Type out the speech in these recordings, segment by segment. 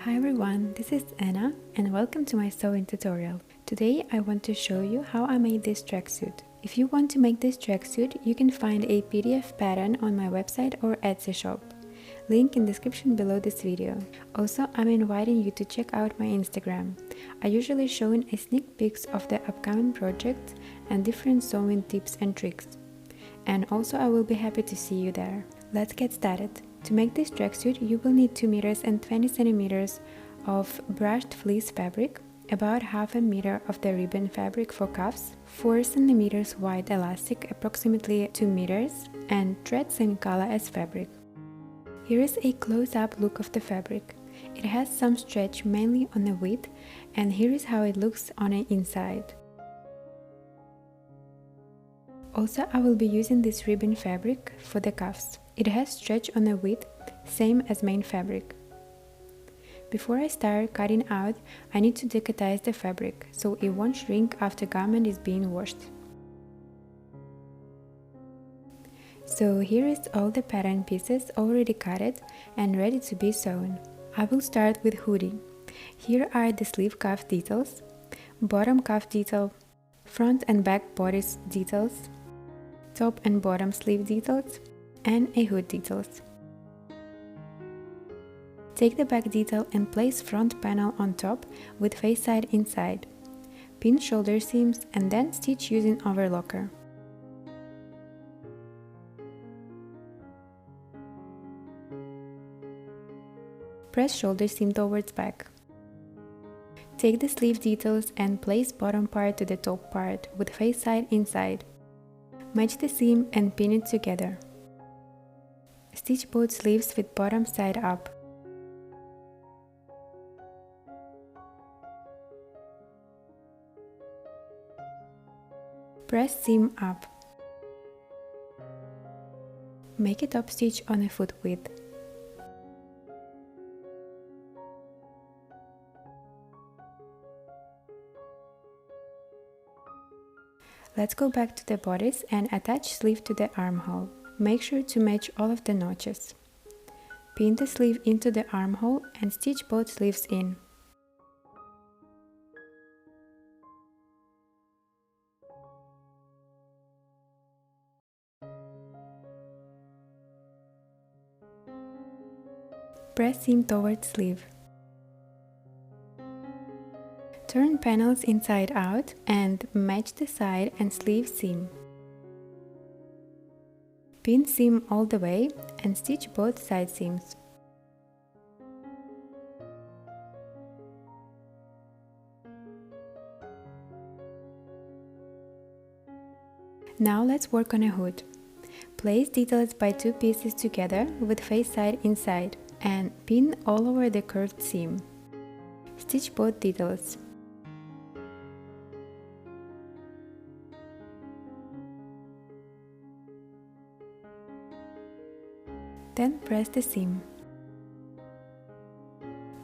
Hi everyone, this is Anna and welcome to my sewing tutorial. Today I want to show you how I made this tracksuit. If you want to make this tracksuit, you can find a PDF pattern on my website or Etsy shop. Link in description below this video. Also, I'm inviting you to check out my Instagram. I usually show a sneak peeks of the upcoming projects and different sewing tips and tricks. And also I will be happy to see you there. Let's get started. To make this tracksuit, you will need 2 meters and 20 centimeters of brushed fleece fabric, about half a meter of the ribbon fabric for cuffs, 4 centimeters wide elastic approximately 2 meters, and thread same color as fabric. Here is a close-up look of the fabric. It has some stretch mainly on the width, and here is how it looks on the inside. Also, I will be using this ribbon fabric for the cuffs. It has stretch on the width, same as main fabric. Before I start cutting out, I need to decatize the fabric, so it won't shrink after garment is being washed. So here is all the pattern pieces already cutted and ready to be sewn. I will start with hoodie. Here are the sleeve cuff details, bottom cuff detail, front and back bodice details, top and bottom sleeve details, and a hood details. Take the back detail and place front panel on top with face side inside. Pin shoulder seams and then stitch using overlocker. Press shoulder seam towards back. Take the sleeve details and place bottom part to the top part with face side inside. Match the seam and pin it together. Stitch both sleeves with bottom side up. Press seam up. Make a top stitch on a foot width. Let's go back to the bodice and attach sleeve to the armhole. Make sure to match all of the notches. Pin the sleeve into the armhole and stitch both sleeves in. Press seam towards sleeve. Turn panels inside out and match the side and sleeve seam. Pin seam all the way and stitch both side seams. Now let's work on a hood. Place details by 2 pieces together with face side inside and pin all over the curved seam. Stitch both details. Then press the seam.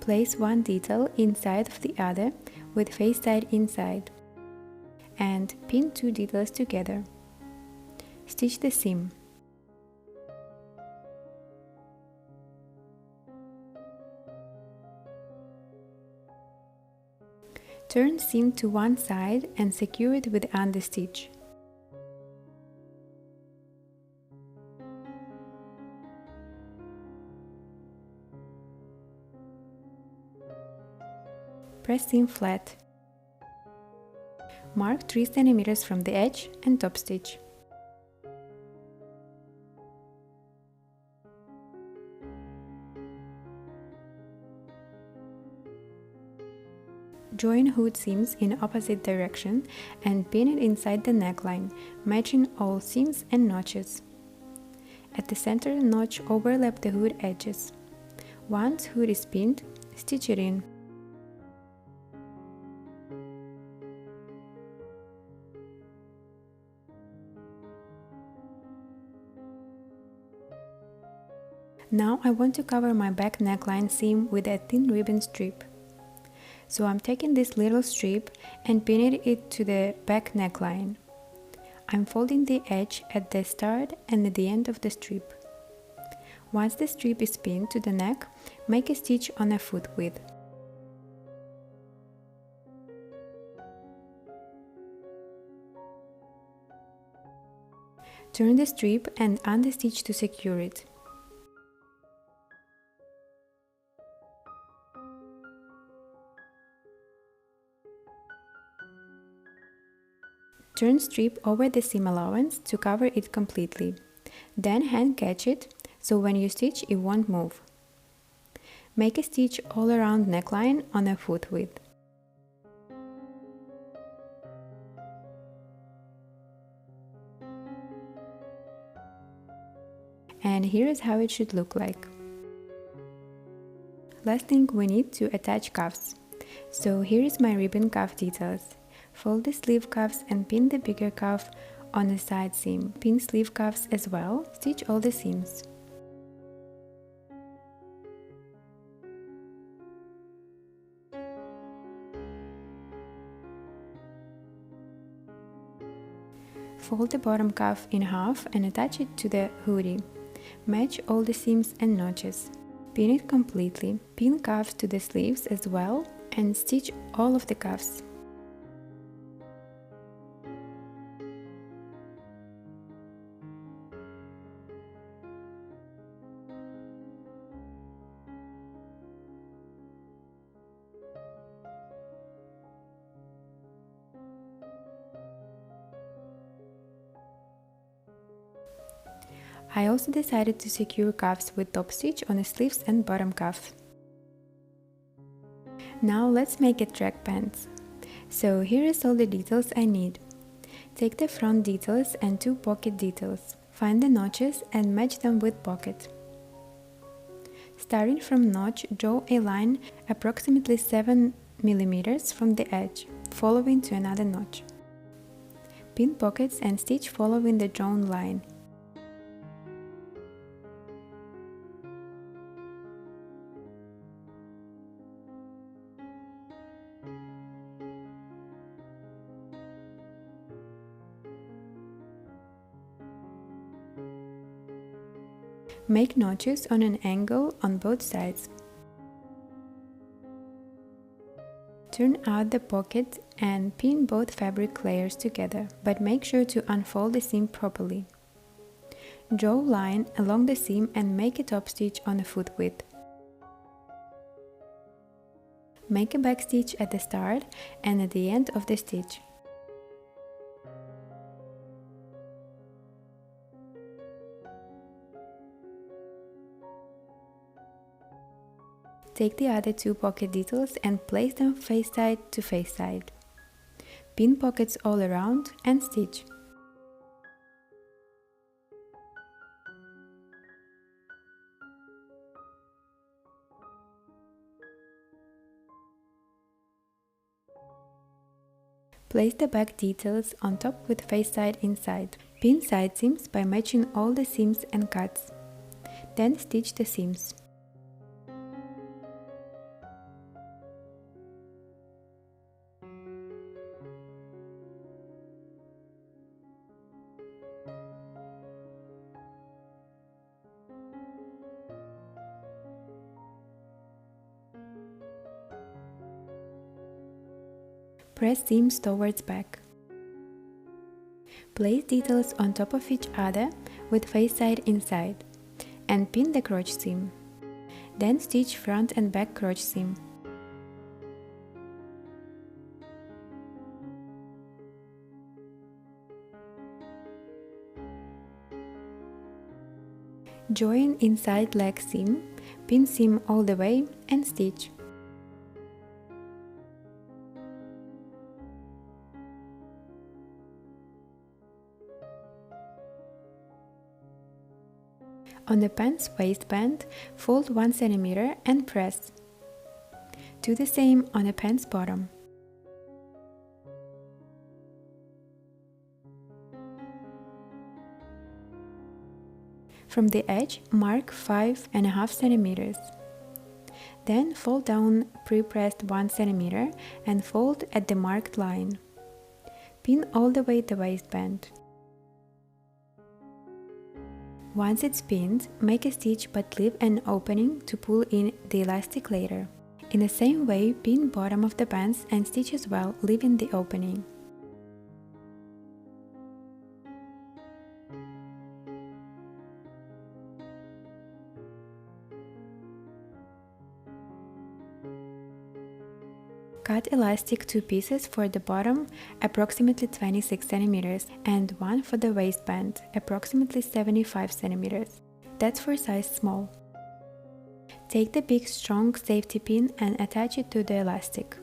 Place one detail inside of the other with face side inside and pin 2 details together. Stitch the seam. Turn seam to one side and secure it with understitch. Press seam flat. Mark 3 cm from the edge and top stitch. Join hood seams in opposite direction and pin it inside the neckline, matching all seams and notches. At the center notch, overlap the hood edges. Once hood is pinned, stitch it in. Now I want to cover my back neckline seam with a thin ribbon strip. So I'm taking this little strip and pinning it to the back neckline. I'm folding the edge at the start and at the end of the strip. Once the strip is pinned to the neck, make a stitch on a foot width. Turn the strip and understitch to secure it. Turn strip over the seam allowance to cover it completely. Then hand catch it, so when you stitch it won't move. Make a stitch all around neckline on a foot width. And here is how it should look like. Last thing we need to attach cuffs. So here is my ribbon cuff details. Fold the sleeve cuffs and pin the bigger cuff on the side seam. Pin sleeve cuffs as well, stitch all the seams. Fold the bottom cuff in half and attach it to the hoodie. Match all the seams and notches. Pin it completely. Pin cuffs to the sleeves as well and stitch all of the cuffs. I also decided to secure cuffs with top stitch on the sleeves and bottom cuff. Now let's make a track pants. So here is all the details I need. Take the front details and 2 pocket details. Find the notches and match them with pocket. Starting from notch, draw a line approximately 7 mm from the edge, following to another notch. Pin pockets and stitch following the drawn line. Make notches on an angle on both sides. Turn out the pocket and pin both fabric layers together, but make sure to unfold the seam properly. Draw a line along the seam and make a top stitch on the foot width. Make a back stitch at the start and at the end of the stitch. Take the other 2 pocket details and place them face side to face side. Pin pockets all around and stitch. Place the back details on top with face side inside. Pin side seams by matching all the seams and cuts. Then stitch the seams. Press seams towards back. Place details on top of each other with face side inside and pin the crotch seam. Then stitch front and back crotch seam. Join inside leg seam, pin seam all the way and stitch. On the pants waistband, fold 1 cm and press. Do the same on the pants bottom. From the edge, mark 5.5 cm. Then fold down pre-pressed 1 cm and fold at the marked line. Pin all the way the waistband. Once it's pinned, make a stitch but leave an opening to pull in the elastic later. In the same way, pin bottom of the pants and stitch as well, leaving the opening. elastic 2 pieces for the bottom, approximately 26 centimeters, and 1 for the waistband, approximately 75 centimeters. That's for size small. Take the big strong safety pin and attach it to the elastic.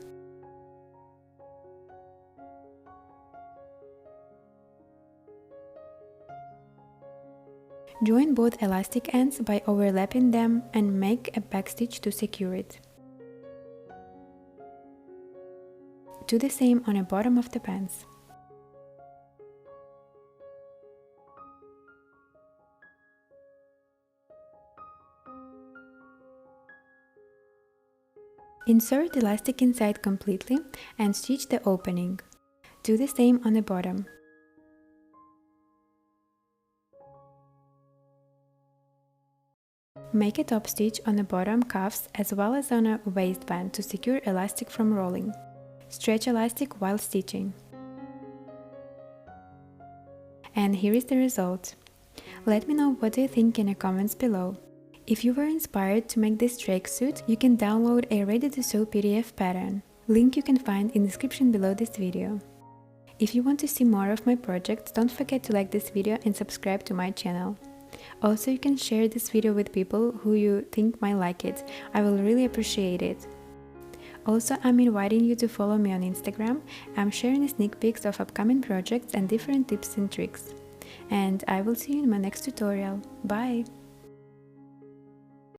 Join both elastic ends by overlapping them and make a backstitch to secure it. Do the same on the bottom of the pants. Insert the elastic inside completely and stitch the opening. Do the same on the bottom. Make a top stitch on the bottom cuffs as well as on a waistband to secure elastic from rolling. Stretch elastic while stitching. And here is the result. Let me know what you think in the comments below. If you were inspired to make this tracksuit, you can download a ready-to-sew PDF pattern. Link you can find in the description below this video. If you want to see more of my projects, don't forget to like this video and subscribe to my channel. Also, you can share this video with people who you think might like it. I will really appreciate it. Also, I'm inviting you to follow me on Instagram. I'm sharing sneak peeks of upcoming projects and different tips and tricks. And I will see you in my next tutorial. Bye!